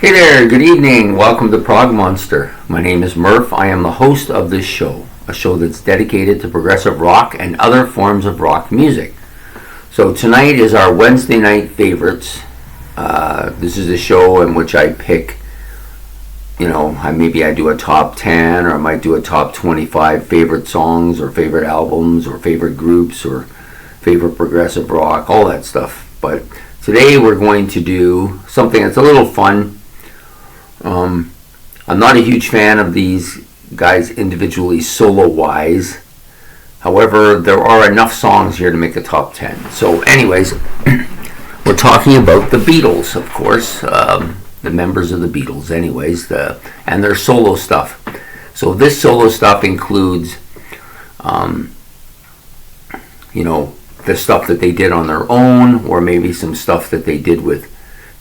Hey there, good evening. Welcome to Prog Monster. My name is Murph. I am the host of this show, a show that's dedicated to progressive rock and other forms of rock music. So tonight is our Wednesday night favorites. This is a show in which I pick, maybe I do a top 10 or I might do a top 25 favorite songs or favorite albums or favorite groups or favorite progressive rock, all that stuff. But today we're going to do something that's a little fun. I'm not a huge fan of these guys individually solo-wise. However, there are enough songs here to make a top 10. So anyways, we're talking about the Beatles, of course. The members of the Beatles anyways, and their solo stuff. So this solo stuff includes, the stuff that they did on their own, or maybe some stuff that they did with,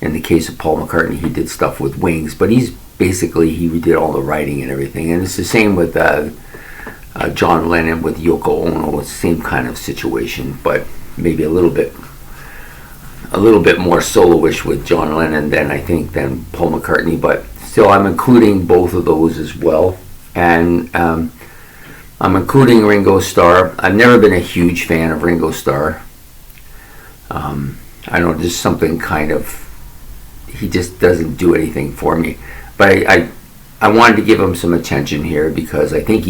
in the case of Paul McCartney, he did stuff with Wings, but he did all the writing and everything. And it's the same with John Lennon with Yoko Ono. It's the same kind of situation, but maybe a little bit more soloish with John Lennon than Paul McCartney. But still, I'm including both of those as well. And I'm including Ringo Starr. I've never been a huge fan of Ringo Starr. I don't know, just something kind of, he just doesn't do anything for me. But I wanted to give him some attention here because I think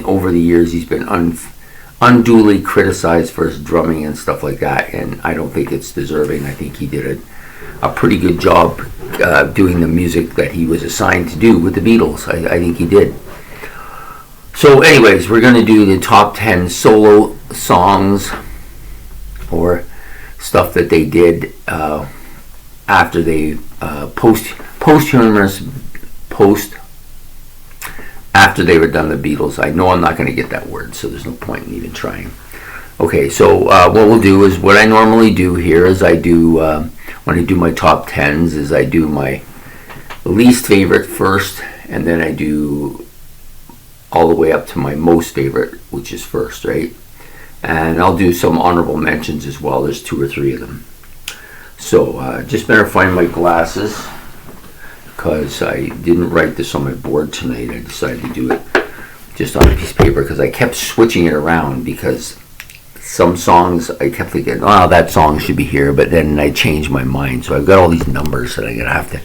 over the years he's been unduly criticized for his drumming and stuff like that, and I don't think it's deserving. I think he did a pretty good job doing the music that he was assigned to do with the Beatles. I think he did. So anyways, we're going to do the top 10 solo songs or stuff that they did after they after they were done the Beatles. I know I'm not going to get that word, so there's no point in even trying. Okay, so what we'll do is what I normally do here is I do when I do my top 10s is I do my least favorite first, and then I do all the way up to my most favorite, which is first, right? And I'll do some honorable mentions as well. There's 2 or 3 of them. So just better find my glasses because I didn't write this on my board tonight. I decided to do it just on a piece of paper because I kept switching it around because some songs I kept thinking, oh, that song should be here, but then I changed my mind. So I've got all these numbers that I'm going to have to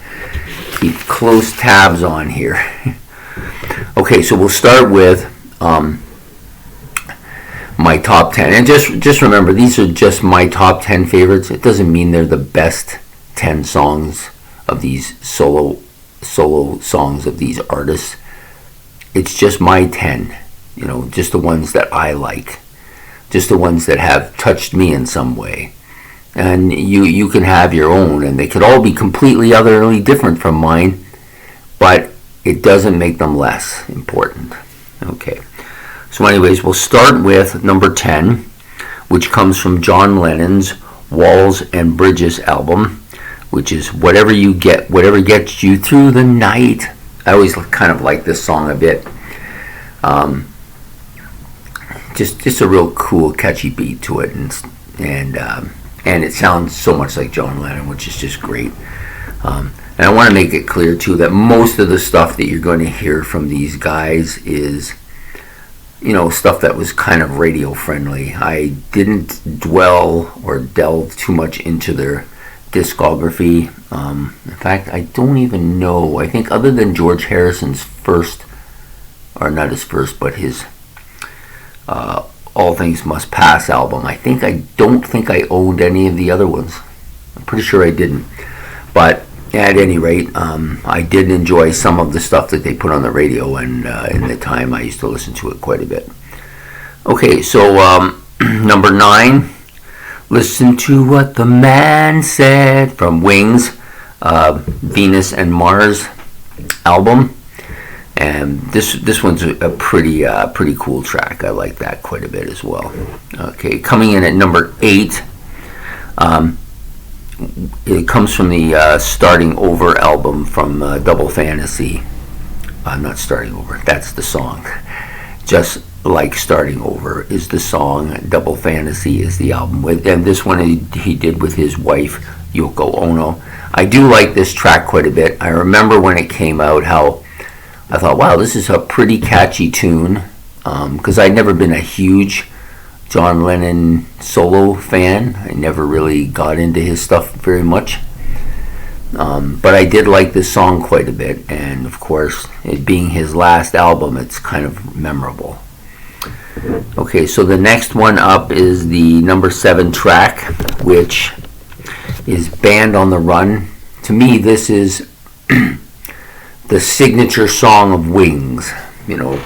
keep close tabs on here. Okay, so we'll start with my top 10. And just remember, these are just my top 10 favorites. It doesn't mean they're the best 10 songs of these solo songs of these artists. It's just my 10, just the ones that I like, just the ones that have touched me in some way. And you can have your own, and they could all be completely utterly different from mine, but it doesn't make them less important. Okay. So anyways, we'll start with number 10, which comes from John Lennon's Walls and Bridges album, which is Whatever Gets You Through the Night. I always kind of like this song a bit. Just a real cool, catchy beat to it, and it sounds so much like John Lennon, which is just great. And I want to make it clear too that most of the stuff that you're going to hear from these guys is stuff that was kind of radio friendly. I didn't dwell or delve too much into their discography. In fact, I don't even know. I think other than George Harrison's first, or not his first, but his All Things Must Pass album, I don't think I owned any of the other ones. I'm pretty sure I didn't. But at any rate, I did enjoy some of the stuff that they put on the radio, and in the time I used to listen to it quite a bit. Okay, so number 9, Listen to What the Man Said from Wings, Venus and Mars album. And this one's a pretty cool track. I like that quite a bit as well. Okay, coming in at number 8, it comes from the Starting Over album from Double Fantasy. Not Starting Over, that's the song. Just Like Starting Over is the song. Double Fantasy is the album. And this one he did with his wife, Yoko Ono. I do like this track quite a bit. I remember when it came out how I thought, wow, this is a pretty catchy tune, because I'd never been a huge John Lennon solo fan. I never really got into his stuff very much. But I did like this song quite a bit, and of course, it being his last album, it's kind of memorable. Okay, so the next one up is the number 7 track, which is Band on the Run. To me, this is the signature song of Wings. You know,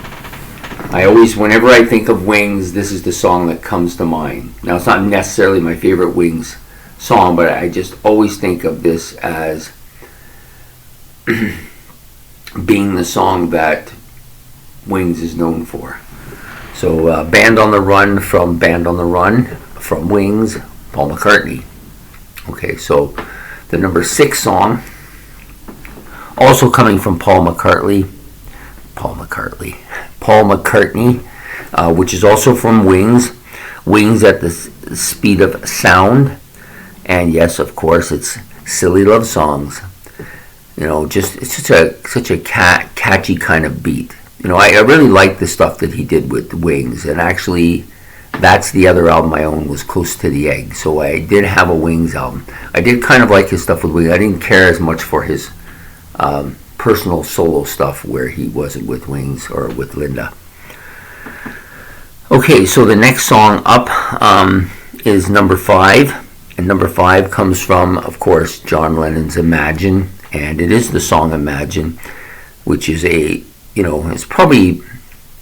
I always, whenever I think of Wings, this is the song that comes to mind. Now, it's not necessarily my favorite Wings song, but I just always think of this as being the song that Wings is known for. So Band on the Run from Wings, Paul McCartney. Okay, so the number 6 song, also coming from Paul McCartney, which is also from Wings at the Speed of Sound. And yes, of course, it's Silly Love Songs. You know, just it's such a catchy kind of beat. You know, I really like the stuff that he did with Wings, and actually, that's the other album I own, was Close to the Egg. So I did have a Wings album. I did kind of like his stuff with Wings. I didn't care as much for his personal solo stuff where he wasn't with Wings or with Linda. Okay, so the next song up is number 5. And number 5 comes from, of course, John Lennon's Imagine. And it is the song Imagine, which is it's probably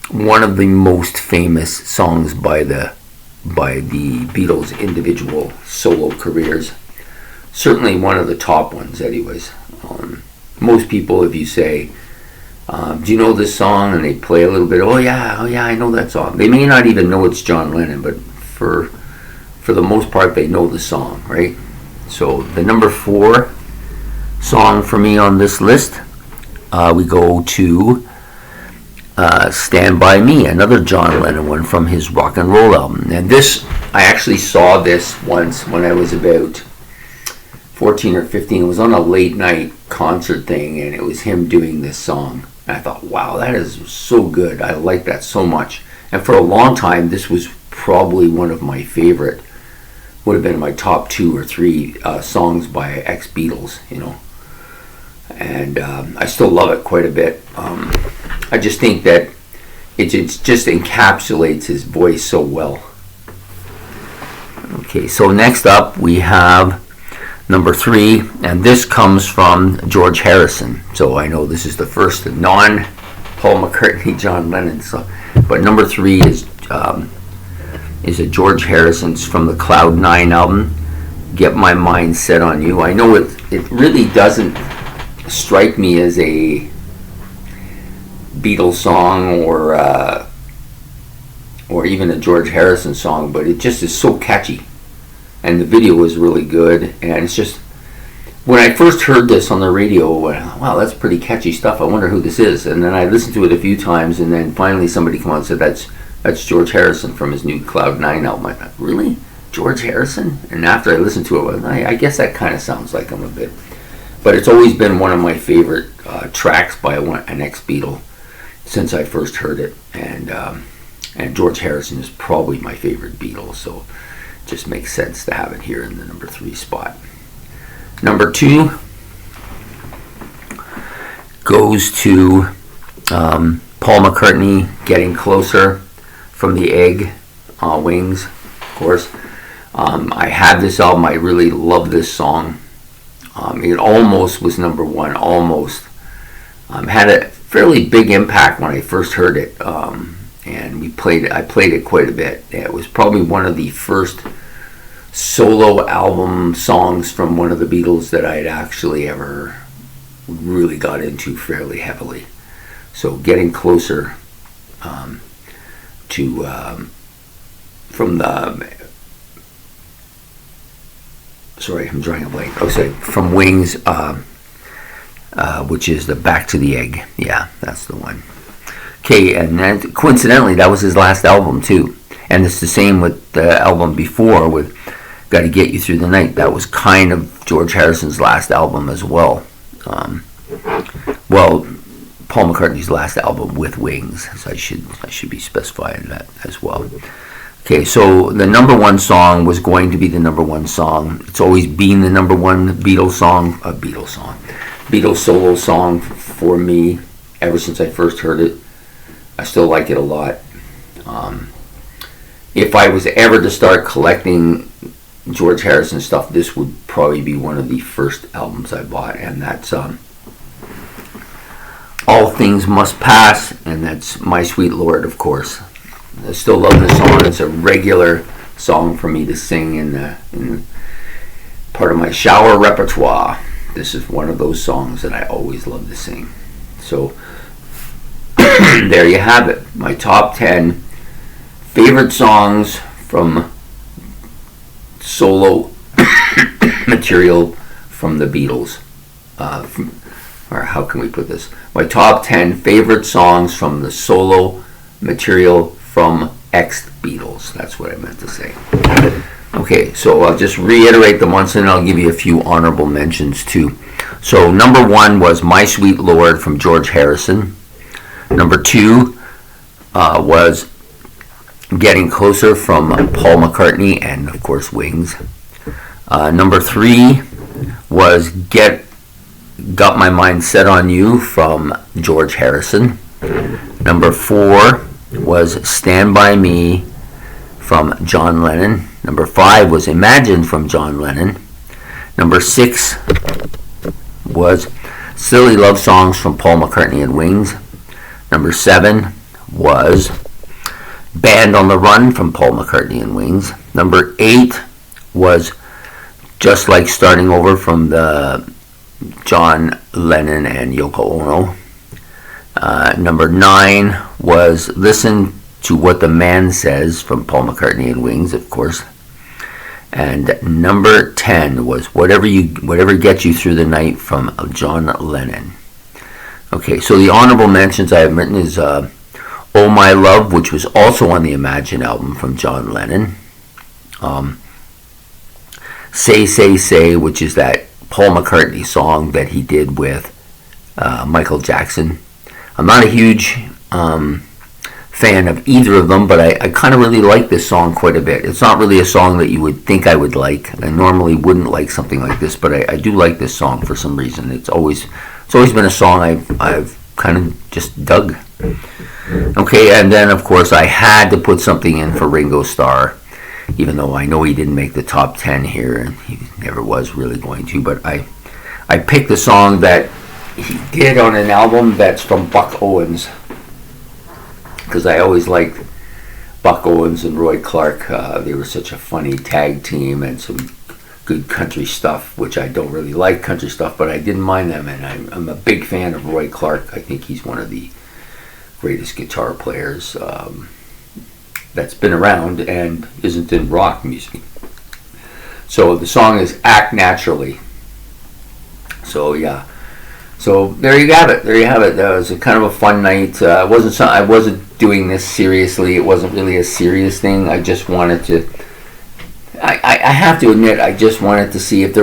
one of the most famous songs by the Beatles' individual solo careers. Certainly one of the top ones, anyways. Most people, if you say, do you know this song? And they play a little bit, oh yeah, I know that song. They may not even know it's John Lennon, but for the most part, they know the song, right? So the number 4 song for me on this list, we go to Stand By Me, another John Lennon one from his rock and roll album. And this, I actually saw this once when I was about 14 or 15. It was on a late night concert thing, and it was him doing this song. And I thought, wow, that is so good. I like that so much. And for a long time, this was probably one of my favorite, would have been my top 2 or 3 songs by ex-Beatles, you know. And I still love it quite a bit. I just think that it just encapsulates his voice so well. Okay, so next up we have number 3, and this comes from George Harrison. So I know this is the first non-Paul McCartney, John Lennon. So, but number 3 is a George Harrison's from the Cloud 9 album, Get My Mind Set on You. I know it really doesn't strike me as a Beatles song or even a George Harrison song, but it just is so catchy, and the video is really good. And it's just, when I first heard this on the radio, wow, that's pretty catchy stuff. I wonder who this is. And then I listened to it a few times, and then finally somebody came on and said that's George Harrison from his new Cloud 9 album. I thought, really? George Harrison? And after I listened to it, I guess that kind of sounds like him a bit. But it's always been one of my favorite tracks by an ex-Beatle since I first heard it. And George Harrison is probably my favorite Beatle, so it just makes sense to have it here in the number 3 spot. Number 2 goes to Paul McCartney, Getting Closer from the Egg, Wings, of course. I have this album. I really love this song. It almost was number 1, almost. Had a fairly big impact when I first heard it, and I played it quite a bit. It was probably one of the first solo album songs from one of the Beatles that I'd actually ever really got into fairly heavily. So Getting Closer I'm drawing a blank. From Wings, which is the Back to the Egg. Yeah, that's the one. Okay, and then, coincidentally, that was his last album too. And it's the same with the album before with Gotta Get You Through the Night. That was kind of George Harrison's last album as well. Well, Paul McCartney's last album with Wings. So I should be specifying that as well. Okay, so the number one song was going to be the number one song. It's always been the number one Beatles solo song for me ever since I first heard it. I still like it a lot. If I was ever to start collecting George Harrison stuff, this would probably be one of the first albums I bought, and that's All Things Must Pass, and that's My Sweet Lord, of course. I still love this song. It's a regular song for me to sing in part of my shower repertoire. This is one of those songs that I always love to sing. So there you have it. My top 10 favorite songs from solo material from the Beatles. Or how can we put this? My top 10 favorite songs from the solo material from ex-Beatles. That's what I meant to say. Okay, so I'll just reiterate them once, and I'll give you a few honorable mentions too. So number 1 was My Sweet Lord from George Harrison. Number 2 was Getting Closer from Paul McCartney and, of course, Wings. Number 3 was Got My Mind Set on You from George Harrison. Number 4 was Stand By Me from John Lennon. Number 5 was Imagine from John Lennon. Number 6 was Silly Love Songs from Paul McCartney and Wings. Number 7 was Band on the Run from Paul McCartney and Wings. Number 8 was Just Like Starting Over from the John Lennon and Yoko Ono. Number 9 was Listen to What the Man Says from Paul McCartney and Wings, of course. And number 10 was Whatever Gets You Through the Night from John Lennon. Okay, so the honorable mentions I have written is Oh My Love, which was also on the Imagine album from John Lennon. Say, Say, Say, which is that Paul McCartney song that he did with Michael Jackson. I'm not a huge fan of either of them, but I kind of really like this song quite a bit. It's not really a song that you would think I would like. I normally wouldn't like something like this, but I do like this song for some reason. It's always been a song I've kind of just dug. Okay, and then of course I had to put something in for Ringo Starr, even though I know he didn't make the top 10 here, and he never was really going to, but I picked a song that he did on an album that's from Buck Owens, because I always liked Buck Owens and Roy Clark. They were such a funny tag team, and some good country stuff, which I don't really like country stuff, but I didn't mind them, and I'm a big fan of Roy Clark. I think he's one of the greatest guitar players that's been around and isn't in rock music. So the song is Act Naturally. So yeah, so there you have it. It was a kind of a fun night. I wasn't doing this seriously. It wasn't really a serious thing. I just wanted to, I have to admit, I just wanted to see if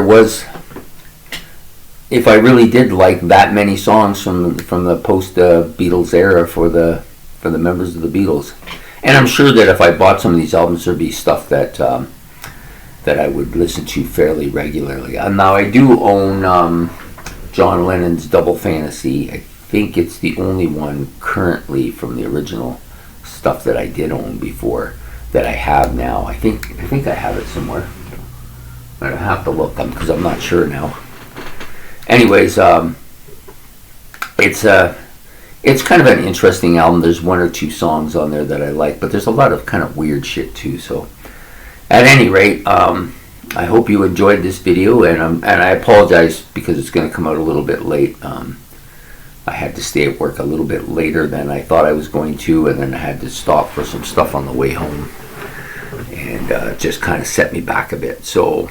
I really did like that many songs from the post Beatles era for the members of the Beatles. And I'm sure that if I bought some of these albums, there'd be stuff that I would listen to fairly regularly. Now I do own John Lennon's Double Fantasy. I think it's the only one currently from the original stuff that I did own before that I have now. I think I have it somewhere. I have to look because I'm not sure now. Anyways, it's kind of an interesting album. There's one or two songs on there that I like, but there's a lot of kind of weird shit too. So, at any rate, I hope you enjoyed this video, and I apologize because it's going to come out a little bit late. I had to stay at work a little bit later than I thought I was going to, and then I had to stop for some stuff on the way home, and just kind of set me back a bit. So,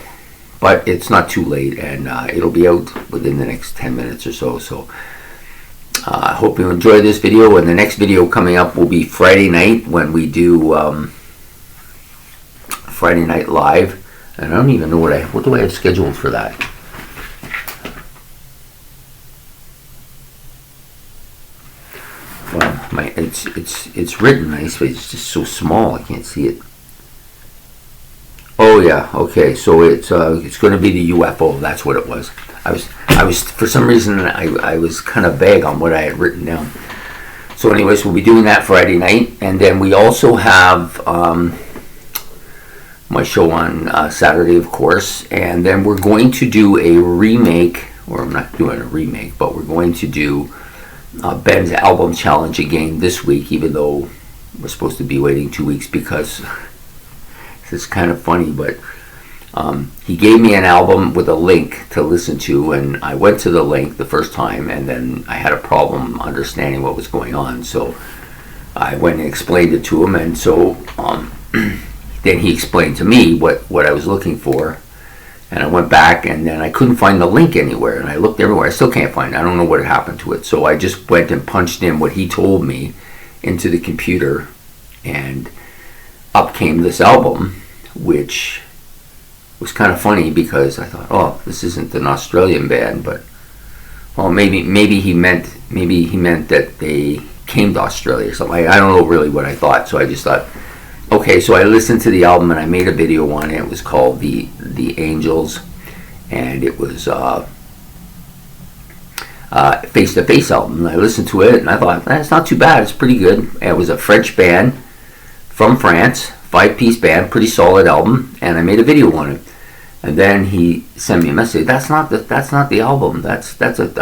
but it's not too late, and it'll be out within the next 10 minutes or so. So I hope you enjoy this video, and the next video coming up will be Friday night when we do Friday Night Live, and I don't even know what do I have scheduled for that. it's written nice, but it's just so small I can't see it. Oh yeah, okay. So it's going to be the UFO. That's what it was. I was for some reason I was kind of vague on what I had written down. So anyways, we'll be doing that Friday night, and then we also have my show on Saturday, of course, and then we're going to do a remake, or I'm not doing a remake, but we're going to do Ben's album challenge again this week, even though we're supposed to be waiting 2 weeks because it's kind of funny, but he gave me an album with a link to listen to, and I went to the link the first time, and then I had a problem understanding what was going on, so I went and explained it to him, and so then he explained to me what I was looking for, and I went back, and then I couldn't find the link anywhere, and I looked everywhere. I still can't find it. I don't know what happened to it, so I just went and punched in what he told me into the computer, and up came this album, which was kind of funny because I thought, oh, this isn't an Australian band, but well, maybe he meant that they came to Australia or something. I don't know really what I thought, so I just thought, okay, so I listened to the album and I made a video on it. It was called the Angels, and it was Face to Face album. And I listened to it and I thought, it's not too bad. It's pretty good. It was a French band from France, 5-piece band, pretty solid album, and I made a video on it. And then he sent me a message. That's not the album. I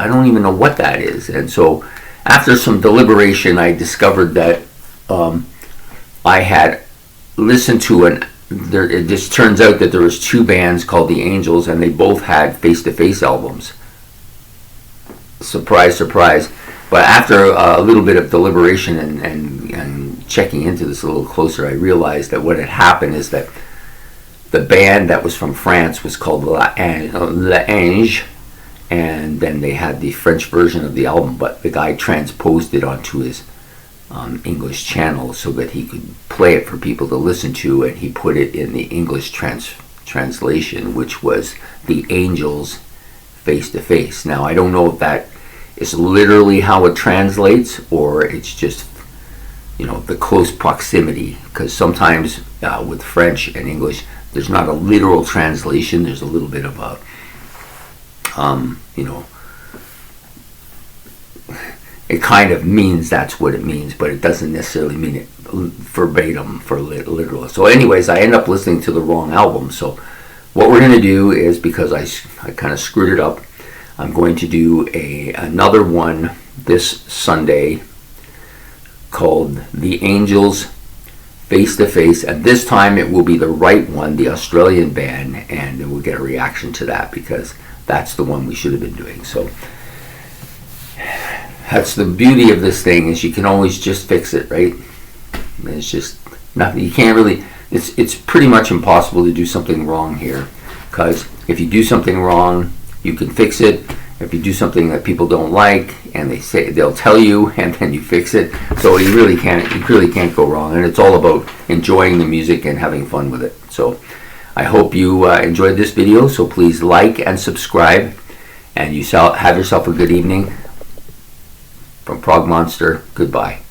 don't even know what that is. And so after some deliberation, I discovered that I had listened to it just turns out that there was 2 bands called the Angels, and they both had face-to-face albums. Surprise, surprise. But after a little bit of deliberation and checking into this a little closer, I realized that what had happened is that the band that was from France was called L'Ange, and then they had the French version of the album, but the guy transposed it onto his English channel so that he could play it for people to listen to, and he put it in the English translation, which was the Angels Face to Face. Now I don't know if that is literally how it translates or it's just the close proximity, because sometimes with French and English there's not a literal translation, there's a little bit of a it kind of means that's what it means, but it doesn't necessarily mean it verbatim for literal. So anyways, I end up listening to the wrong album. So what we're going to do is, because I kind of screwed it up, I'm going to do another one this Sunday called The Angels Face to Face, and this time it will be the right one, the Australian band, and we'll get a reaction to that because that's the one we should have been doing. So that's the beauty of this thing, is you can always just fix it, right? It's just nothing. You can't really. It's pretty much impossible to do something wrong here, because if you do something wrong, you can fix it. If you do something that people don't like, and they'll tell you, and then you fix it. So you really can't go wrong, and it's all about enjoying the music and having fun with it. So I hope you enjoyed this video. So please like and subscribe, and have yourself a good evening. From Prog Monster, goodbye.